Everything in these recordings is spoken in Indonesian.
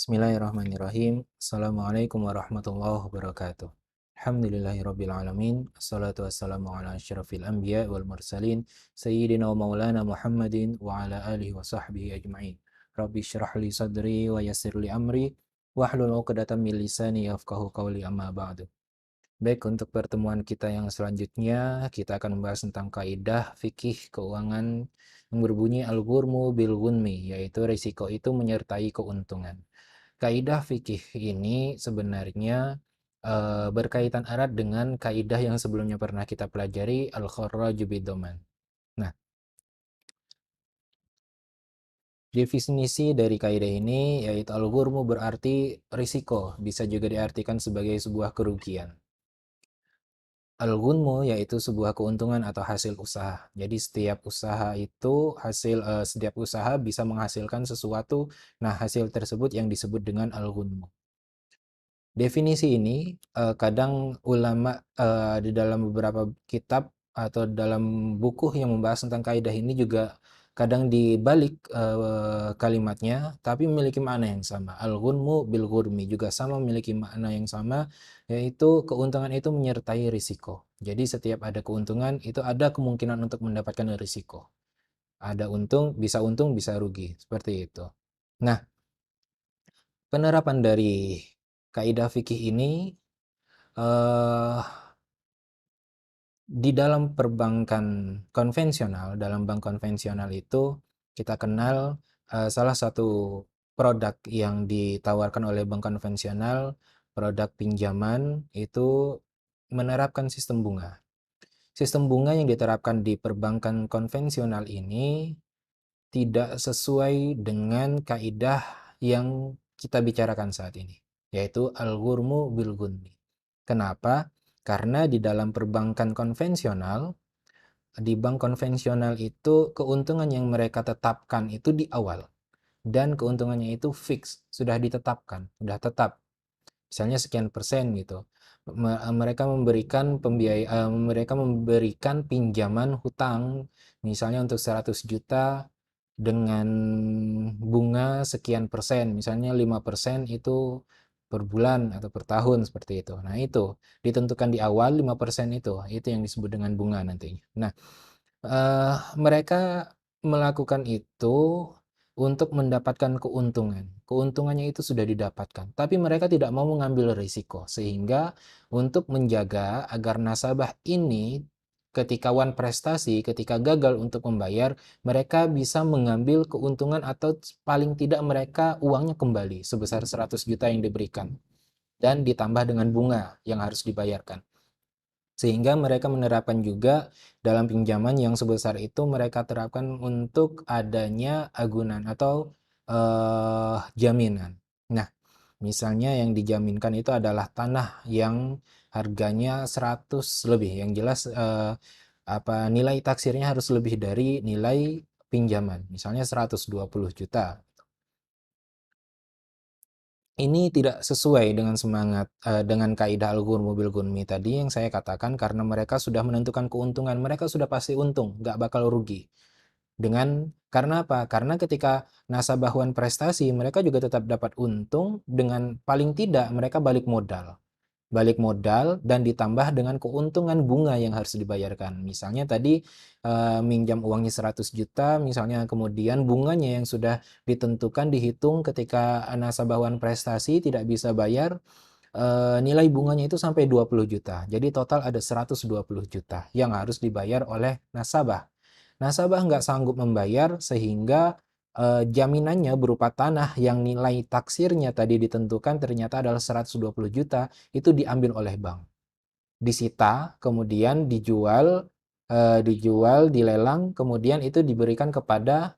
Bismillahirrahmanirrahim. Assalamualaikum warahmatullahi wabarakatuh. Alhamdulillahirrabbilalamin. Assalatu wassalamu ala asyrafil anbiya wal mursalin. Sayyidina wa maulana Muhammadin wa ala alihi wa sahbihi ajma'in. Rabbi syrah li sadri wa yassir li amri. Wahlul uqdatan min lisani yafqahu qawli amma ba'du. Baik, untuk pertemuan kita yang selanjutnya, kita akan membahas tentang kaidah fikih keuangan yang berbunyi al-ghurmu bil ghunmi, yaitu risiko itu menyertai keuntungan. Kaidah fikih ini sebenarnya berkaitan erat dengan kaidah yang sebelumnya pernah kita pelajari, al-kharraju bid-dhaman. Nah, definisi dari kaidah ini yaitu al-ghurmu berarti risiko, bisa juga diartikan sebagai sebuah kerugian. Al-ghunmu yaitu sebuah keuntungan atau hasil usaha. Jadi setiap usaha itu setiap usaha bisa menghasilkan sesuatu. Nah, hasil tersebut yang disebut dengan al-ghunmu. Definisi ini kadang ulama di dalam beberapa kitab atau dalam buku yang membahas tentang kaidah ini juga kadang dibalik kalimatnya, tapi memiliki makna yang sama. Al-ghunmu bil ghurmi juga sama memiliki makna yang sama, yaitu keuntungan itu menyertai risiko. Jadi setiap ada keuntungan itu ada kemungkinan untuk mendapatkan risiko. Ada untung, bisa rugi, seperti itu. Nah, penerapan dari kaidah fikih ini eh, di dalam perbankan konvensional, dalam bank konvensional itu kita kenal salah satu produk yang ditawarkan oleh bank konvensional, produk pinjaman itu menerapkan sistem bunga. Sistem bunga yang diterapkan di perbankan konvensional ini tidak sesuai dengan kaidah yang kita bicarakan saat ini, yaitu al-ghurmu bil ghunmi. Kenapa? Karena di dalam perbankan konvensional, di bank konvensional itu keuntungan yang mereka tetapkan itu di awal dan keuntungannya itu fix, sudah ditetapkan, sudah tetap. Misalnya sekian persen gitu. Mereka memberikan pinjaman hutang misalnya untuk 100 juta dengan bunga sekian persen, misalnya 5% itu per bulan atau per tahun seperti itu. Nah, itu ditentukan di awal 5% itu yang disebut dengan bunga nantinya. Nah, mereka melakukan itu untuk mendapatkan keuntungan. Keuntungannya itu sudah didapatkan, tapi mereka tidak mau mengambil risiko. Sehingga untuk menjaga agar nasabah ini ketika prestasi, ketika gagal untuk membayar, mereka bisa mengambil keuntungan atau paling tidak mereka uangnya kembali sebesar 100 juta yang diberikan dan ditambah dengan bunga yang harus dibayarkan. Sehingga mereka menerapkan juga dalam pinjaman yang sebesar itu mereka terapkan untuk adanya agunan atau jaminan. Nah, misalnya yang dijaminkan itu adalah tanah yang harganya 100 lebih, yang jelas nilai taksirnya harus lebih dari nilai pinjaman, misalnya 120 juta. Ini tidak sesuai dengan semangat dengan kaidah al-ghurmu bil ghunmi tadi yang saya katakan, karena mereka sudah menentukan keuntungan, mereka sudah pasti untung, nggak bakal rugi. Karena apa? Karena ketika nasabah prestasi, mereka juga tetap dapat untung, dengan paling tidak mereka balik modal dan ditambah dengan keuntungan bunga yang harus dibayarkan. Misalnya tadi minjam uangnya 100 juta, misalnya kemudian bunganya yang sudah ditentukan dihitung ketika nasabah prestasi tidak bisa bayar, nilai bunganya itu sampai 20 juta. Jadi total ada 120 juta yang harus dibayar oleh nasabah. Nasabah nggak sanggup membayar sehingga jaminannya berupa tanah yang nilai taksirnya tadi ditentukan ternyata adalah 120 juta, itu diambil oleh bank. Disita, kemudian dijual, dilelang, kemudian itu diberikan kepada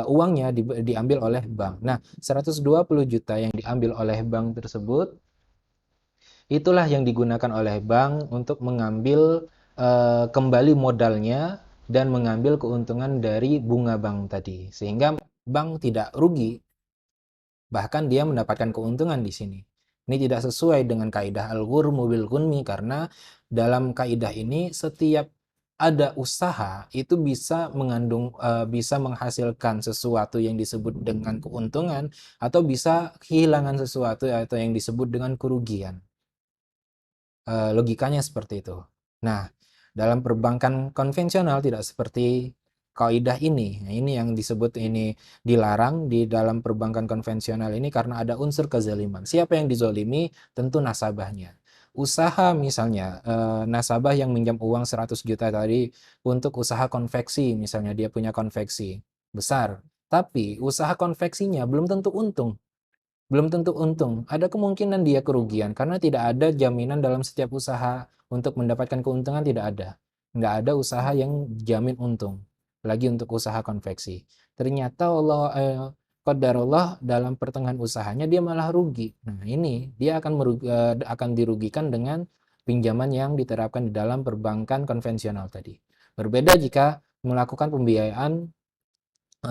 uangnya diambil oleh bank. Nah, 120 juta yang diambil oleh bank tersebut itulah yang digunakan oleh bank untuk mengambil kembali modalnya dan mengambil keuntungan dari bunga bank tadi. Sehingga bank tidak rugi, bahkan dia mendapatkan keuntungan di sini. Ini tidak sesuai dengan kaidah al-ghurmu bil ghunmi, karena dalam kaidah ini setiap ada usaha itu bisa menghasilkan sesuatu yang disebut dengan keuntungan atau bisa kehilangan sesuatu atau yang disebut dengan kerugian. Logikanya seperti itu. Nah, dalam perbankan konvensional tidak seperti kaidah ini. Nah, ini yang disebut ini dilarang di dalam perbankan konvensional ini karena ada unsur kezaliman. Siapa yang dizolimi? Tentu nasabahnya. Usaha misalnya, nasabah yang minjam uang 100 juta tadi untuk usaha konveksi, misalnya dia punya konveksi besar, tapi usaha konveksinya belum tentu untung. Belum tentu untung, ada kemungkinan dia kerugian karena tidak ada jaminan dalam setiap usaha untuk mendapatkan keuntungan, tidak ada. Nggak ada usaha yang jamin untung, lagi untuk usaha konveksi. Ternyata qadarullah dalam pertengahan usahanya dia malah rugi. Nah ini dia akan dirugikan dengan pinjaman yang diterapkan di dalam perbankan konvensional tadi. Berbeda jika melakukan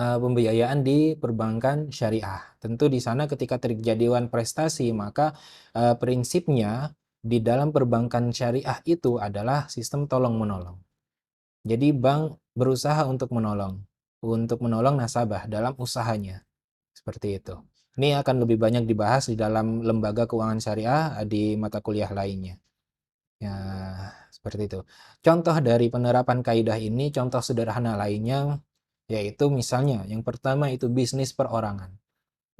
pembiayaan di perbankan syariah. Tentu di sana ketika terjadi wan prestasi, maka prinsipnya di dalam perbankan syariah itu adalah sistem tolong-menolong. Jadi bank berusaha untuk menolong nasabah dalam usahanya. Seperti itu. Ini akan lebih banyak dibahas di dalam lembaga keuangan syariah di mata kuliah lainnya. Ya, seperti itu. Contoh dari penerapan kaidah ini, contoh sederhana lainnya, yaitu misalnya yang pertama itu bisnis perorangan.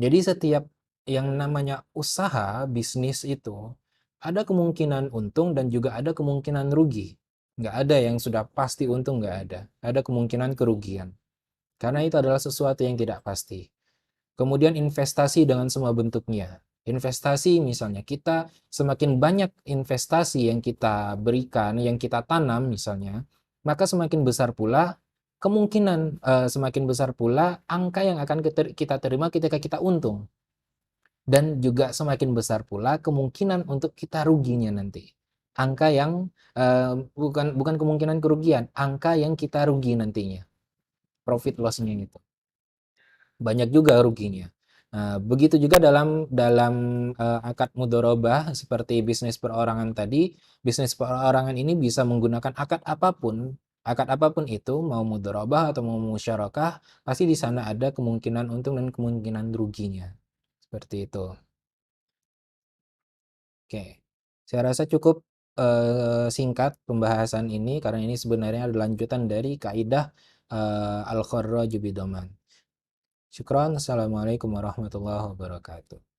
Jadi setiap yang namanya usaha bisnis itu ada kemungkinan untung dan juga ada kemungkinan rugi. Nggak ada yang sudah pasti untung, nggak ada. Ada kemungkinan kerugian. Karena itu adalah sesuatu yang tidak pasti. Kemudian investasi dengan semua bentuknya. Investasi misalnya kita semakin banyak investasi yang kita berikan, yang kita tanam misalnya, maka semakin besar pula angka yang akan kita terima ketika kita untung. Dan juga semakin besar pula kemungkinan untuk kita ruginya nanti. Angka yang bukan kemungkinan kerugian, angka yang kita rugi nantinya. Profit loss-nya itu banyak juga ruginya. Nah, begitu juga dalam dalam akad mudharabah seperti bisnis perorangan tadi, bisnis perorangan ini bisa menggunakan akad apapun itu, mau mudharabah atau mau musyarakah, pasti di sana ada kemungkinan untung dan kemungkinan ruginya. Seperti itu. Oke. Saya rasa cukup singkat pembahasan ini karena ini sebenarnya adalah lanjutan dari kaidah al-kharraju bidoman. Syukran. Assalamualaikum warahmatullahi wabarakatuh.